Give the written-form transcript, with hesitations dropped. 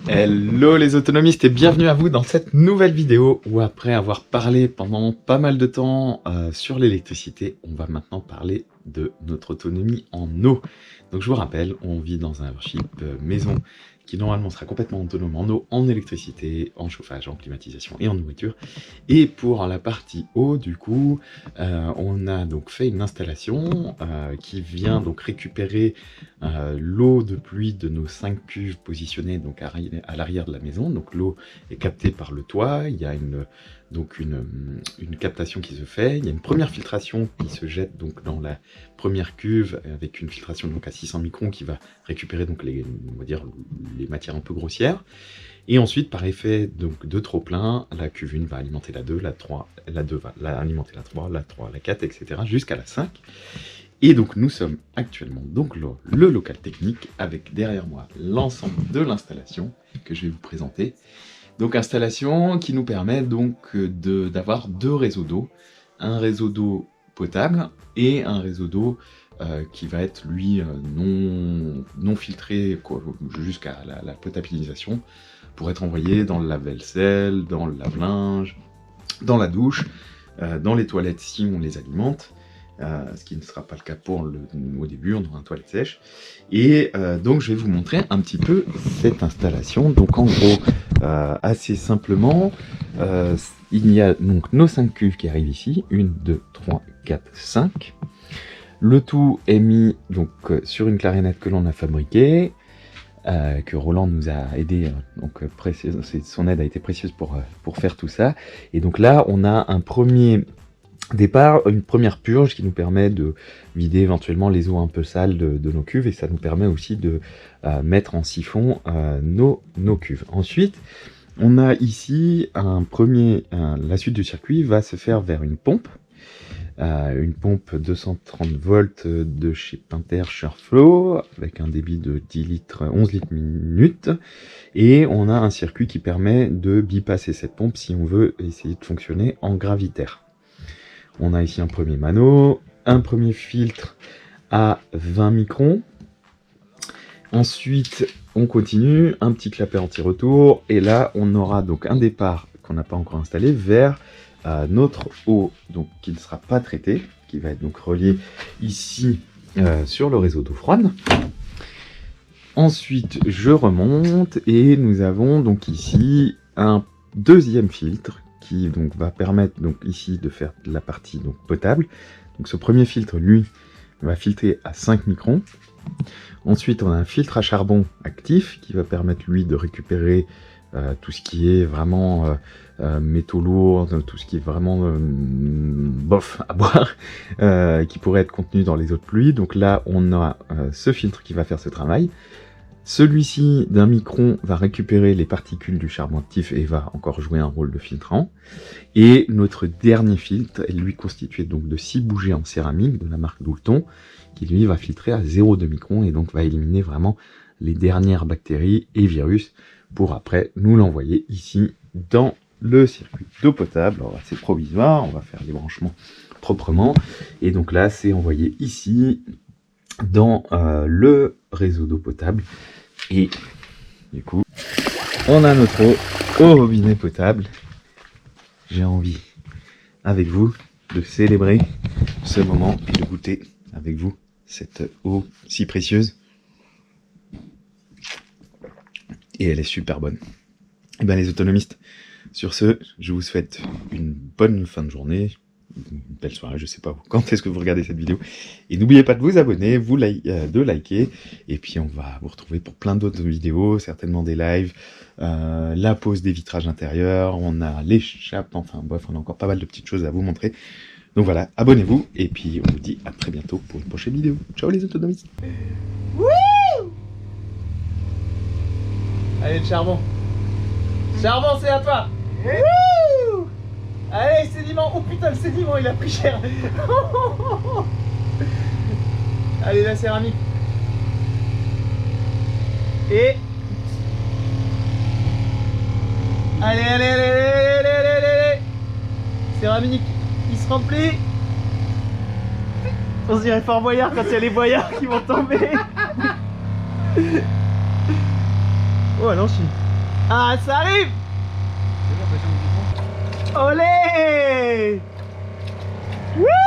Hello les autonomistes et bienvenue à vous dans cette nouvelle vidéo où après avoir parlé pendant pas mal de temps sur l'électricité, on va maintenant parler de notre autonomie en eau. Donc je vous rappelle, on vit dans un Evership maison qui normalement sera complètement autonome en eau, en électricité, en chauffage, en climatisation et en nourriture. Et pour la partie eau, du coup, on a donc fait une installation qui vient donc récupérer l'eau de pluie de nos 5 cuves positionnées donc à l'arrière de la maison. Donc l'eau est captée par le toit, il y a une captation qui se fait, il y a une première filtration qui se jette donc dans la première cuve avec une filtration donc à 600 microns qui va récupérer donc on va dire les matières un peu grossières. Et ensuite, par effet donc, de trop-plein, la cuve 1 va alimenter la 2, la 3, la 2 va alimenter la 3, la 3, la 4, etc. jusqu'à la 5. Et donc nous sommes actuellement donc le local technique avec derrière moi l'ensemble de l'installation que je vais vous présenter. Donc installation qui nous permet donc d'avoir deux réseaux d'eau, un réseau d'eau potable et un réseau d'eau qui va être lui non filtré jusqu'à la potabilisation pour être envoyé dans le lave-vaisselle, dans le lave-linge, dans la douche, dans les toilettes si on les alimente. Ce qui ne sera pas le cas au début, on aura une toilette sèche. Et donc je vais vous montrer un petit peu cette installation. Donc en gros, assez simplement, il y a donc nos 5 cuves qui arrivent ici, 1, 2, 3, 4, 5. Le tout est mis donc sur une clarinette que l'on a fabriquée, que Roland nous a aidé, donc son aide a été précieuse pour faire tout ça. Et donc là, on a un premier départ, une première purge qui nous permet de vider éventuellement les eaux un peu sales de nos cuves, et ça nous permet aussi de mettre en siphon nos cuves. Ensuite, on a ici la suite du circuit va se faire vers une pompe 230 volts de chez Pinter Sureflow avec un débit de 11 litres minute, et on a un circuit qui permet de bypasser cette pompe si on veut essayer de fonctionner en gravitaire. On a ici un premier mano, un premier filtre à 20 microns. Ensuite, on continue, un petit clapet anti-retour. Et là, on aura donc un départ qu'on n'a pas encore installé vers notre eau donc, qui ne sera pas traitée, qui va être donc relié ici sur le réseau d'eau froide. Ensuite, je remonte et nous avons donc ici un deuxième filtre qui donc va permettre donc ici de faire la partie donc potable. Donc ce premier filtre, lui, va filtrer à 5 microns. Ensuite, on a un filtre à charbon actif qui va permettre lui de récupérer tout ce qui est vraiment métaux lourds, tout ce qui est vraiment bof à boire, qui pourrait être contenu dans les eaux de pluie. Donc là, on a ce filtre qui va faire ce travail. Celui-ci d'un micron va récupérer les particules du charbon actif et va encore jouer un rôle de filtrant. Et notre dernier filtre est lui constitué donc de 6 bougies en céramique de la marque Doulton, qui lui va filtrer à 0,2 micron et donc va éliminer vraiment les dernières bactéries et virus pour après nous l'envoyer ici dans le circuit d'eau potable. Alors c'est provisoire, on va faire les branchements proprement. Et donc là c'est envoyé ici dans le réseau d'eau potable. Et du coup, on a notre eau au robinet potable. J'ai envie, avec vous, de célébrer ce moment et de goûter avec vous cette eau si précieuse. Et elle est super bonne. Et bien les autonomistes, sur ce, je vous souhaite une bonne fin de journée, une belle soirée, je sais pas quand est-ce que vous regardez cette vidéo. Et n'oubliez pas de vous abonner, de liker, et puis on va vous retrouver pour plein d'autres vidéos, certainement des lives, la pose des vitrages intérieurs, on a l'échappe, enfin bref, on a encore pas mal de petites choses à vous montrer. Donc voilà, abonnez-vous, et puis on vous dit à très bientôt pour une prochaine vidéo. Ciao les autonomistes. Wouh! Allez le charbon. Charbon, c'est à toi. Wouh! Allez, sédiment. Oh putain, le sédiment, il a pris cher. Allez, la céramique. Et... Allez. Céramique, il se remplit. On se dirait Fort Boyard quand il y a les boyards qui vont tomber. Oh, allons-y. Ah, ça arrive. Olé. Wouh.